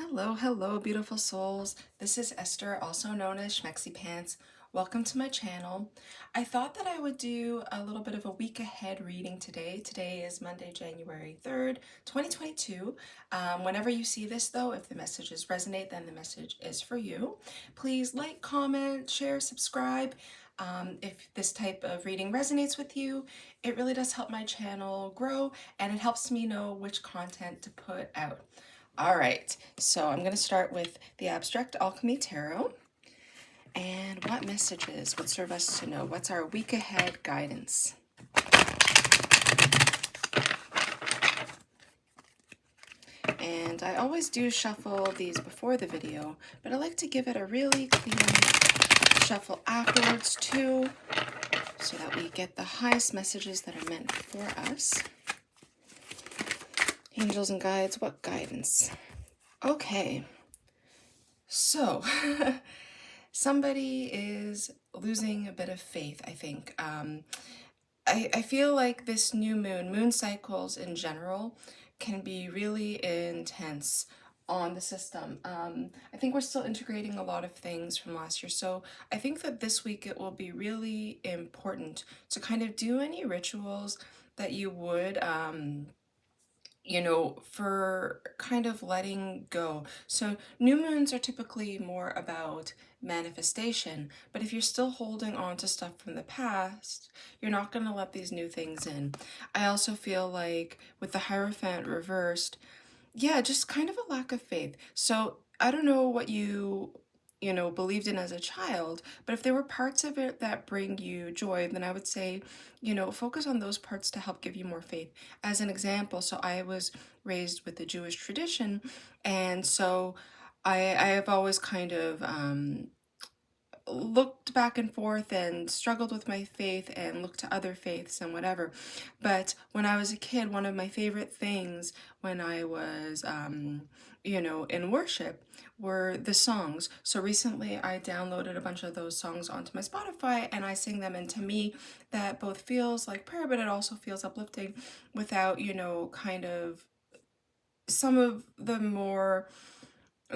Hello, hello, beautiful souls. This is Esther, also known as schmeksipants. Welcome to my channel. I thought that I would do a little bit of a week ahead reading today. Today is Monday, January 3rd, 2022. Whenever you see this though, if the messages resonate, then the message is for you. Please like, comment, share, subscribe. If this type of reading resonates with you, it really does help my channel grow and it helps me know which content to put out. All right, so I'm going to start with the Abstract Alchemy Tarot. And what messages would serve us to know? What's our week ahead guidance? And I always do shuffle these before the video, but I like to give it a really clean shuffle afterwards too, so that we get the highest messages that are meant for us. Angels and guides, what guidance? Okay, so somebody is losing a bit of faith, I think. I feel like this new moon cycles in general can be really intense on the system. I think we're still integrating a lot of things from last year. So I think that this week it will be really important to kind of do any rituals that you would, for kind of letting go. So new moons are typically more about manifestation, but if you're still holding on to stuff from the past, you're not going to let these new things in. I also feel like with the Hierophant reversed, yeah, just kind of a lack of faith. So I don't know what you believed in as a child, but if there were parts of it that bring you joy, then I would say, focus on those parts to help give you more faith. As an example, so I was raised with the Jewish tradition, and so I have always kind of looked back and forth and struggled with my faith and looked to other faiths and whatever. But when I was a kid, one of my favorite things when I was, in worship were the songs. So recently I downloaded a bunch of those songs onto my Spotify and I sing them. And to me, that both feels like prayer, but it also feels uplifting without, kind of some of the more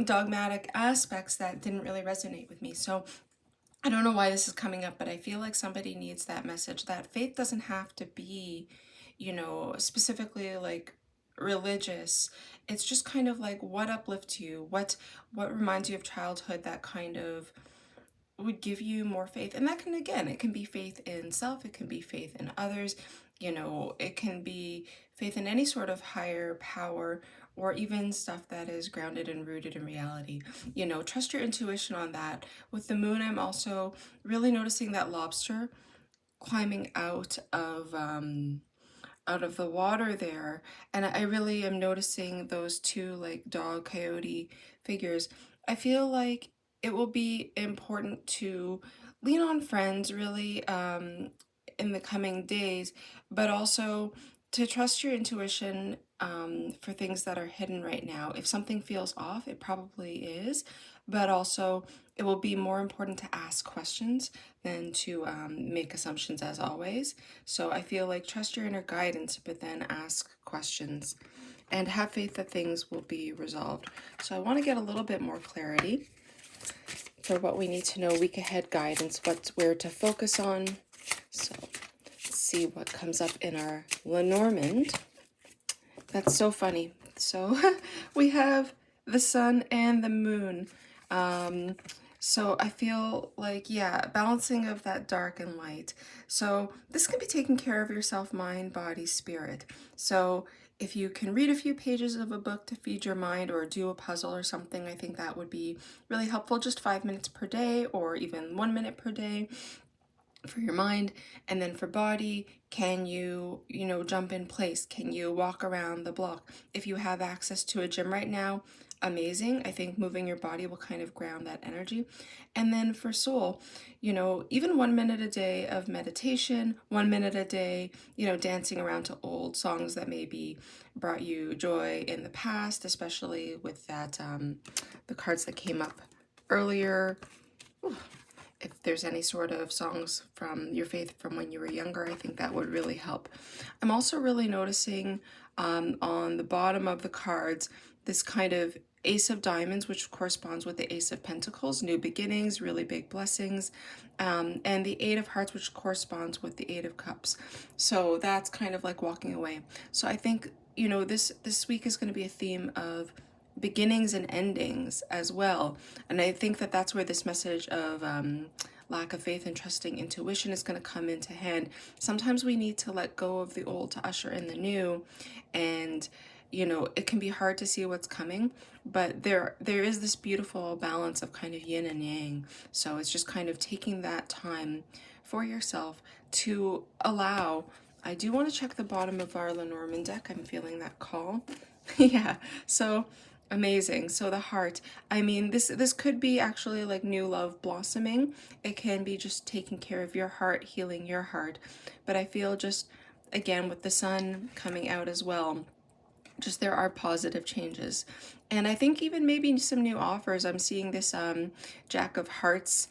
dogmatic aspects that didn't really resonate with me. So I don't know why this is coming up, but I feel like somebody needs that message that faith doesn't have to be, specifically like religious. It's just kind of like what uplifts you, what reminds you of childhood that kind of would give you more faith. And that can, again, it can be faith in self, it can be faith in others, it can be faith in any sort of higher power or even stuff that is grounded and rooted in reality. Trust your intuition on that. With the moon, I'm also really noticing that lobster climbing out of the water there, and I really am noticing those two like dog coyote figures. I feel like it will be important to lean on friends really in the coming days, but also to trust your intuition for things that are hidden right now. If something feels off, it probably is, but also it will be more important to ask questions than to make assumptions as always. So I feel like trust your inner guidance, but then ask questions and have faith that things will be resolved. So I want to get a little bit more clarity for what we need to know, week ahead guidance, where to focus on. So let's see what comes up in our Lenormand. That's so funny. So we have the sun and the moon. So I feel like, yeah, balancing of that dark and light. So this can be taking care of yourself, mind, body, spirit. So if you can read a few pages of a book to feed your mind or do a puzzle or something, I think that would be really helpful. Just 5 minutes per day or even 1 minute per day for your mind. And then for body, can you, jump in place? Can you walk around the block? If you have access to a gym right now, amazing. I think moving your body will kind of ground that energy. And then for soul, even 1 minute a day of meditation, 1 minute a day, dancing around to old songs that maybe brought you joy in the past, especially with that, the cards that came up earlier. Ooh. If there's any sort of songs from your faith from when you were younger, I think that would really help. I'm also really noticing on the bottom of the cards this kind of Ace of Diamonds, which corresponds with the Ace of Pentacles, new beginnings, really big blessings, and the Eight of Hearts, which corresponds with the Eight of Cups. So that's kind of like walking away. So I think, you know, this week is going to be a theme of beginnings and endings as well. And I think that that's where this message of lack of faith and trusting intuition is going to come into hand. Sometimes we need to let go of the old to usher in the new, and you know, it can be hard to see what's coming, but there is this beautiful balance of kind of yin and yang. So it's just kind of taking that time for yourself to allow. I do want to check the bottom of our Lenormand deck. I'm feeling that call. Yeah, so amazing. So the heart, I mean, this could be actually like new love blossoming. It can be just taking care of your heart, healing your heart. But I feel just, again, with the sun coming out as well, just there are positive changes. And I think even maybe some new offers. I'm seeing this Jack of Hearts,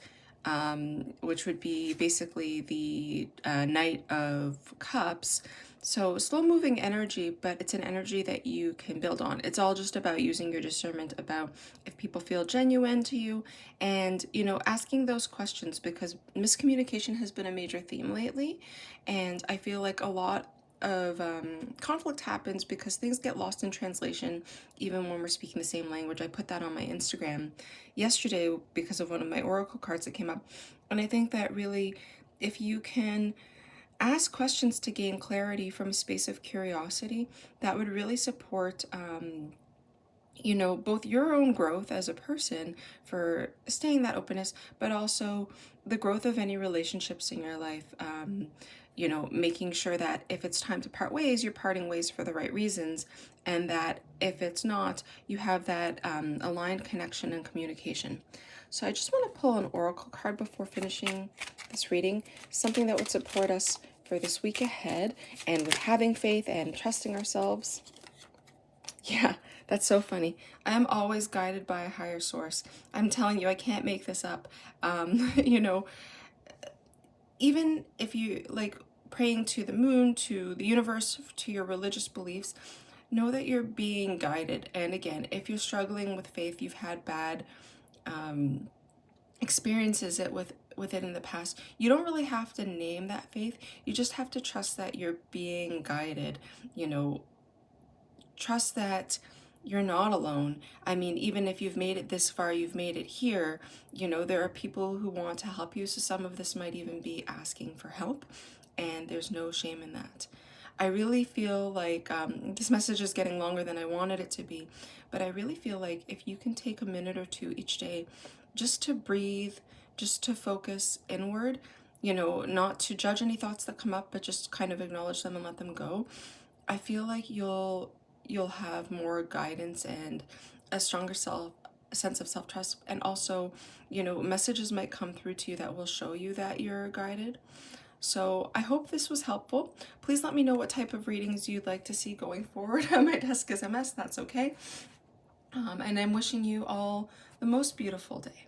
which would be basically the Knight of Cups. So slow moving energy, but it's an energy that you can build on. It's all just about using your discernment about if people feel genuine to you, and, you know, asking those questions, because miscommunication has been a major theme lately. And I feel like a lot of conflict happens because things get lost in translation even when we're speaking the same language. I put that on my Instagram yesterday because of one of my oracle cards that came up. And I think that really, if you can ask questions to gain clarity from a space of curiosity, that would really support you know, both your own growth as a person for staying that openness, but also the growth of any relationships in your life. You know, making sure that if it's time to part ways, you're parting ways for the right reasons, and that if it's not, you have that aligned connection and communication. So I just want to pull an oracle card before finishing this reading, something that would support us for this week ahead, and with having faith and trusting ourselves. Yeah, that's so funny. I'm always guided by a higher source. I'm telling you, I can't make this up. You know, even if you like praying to the moon, to the universe, to your religious beliefs, know that you're being guided. And again, if you're struggling with faith, you've had bad experiences with it in the past, you don't really have to name that faith. You just have to trust that you're being guided. You know, trust that you're not alone. I mean, even if you've made it this far, you've made it here, you know, there are people who want to help you. So some of this might even be asking for help, and there's no shame in that. I really feel like this message is getting longer than I wanted it to be, but I really feel like if you can take a minute or two each day just to breathe, just to focus inward, you know, not to judge any thoughts that come up, but just kind of acknowledge them and let them go, I feel like you'll have more guidance and a stronger sense of self-trust. And also, you know, messages might come through to you that will show you that you're guided. So I hope this was helpful. Please let me know what type of readings you'd like to see going forward. My desk is a mess, that's okay. And I'm wishing you all the most beautiful day.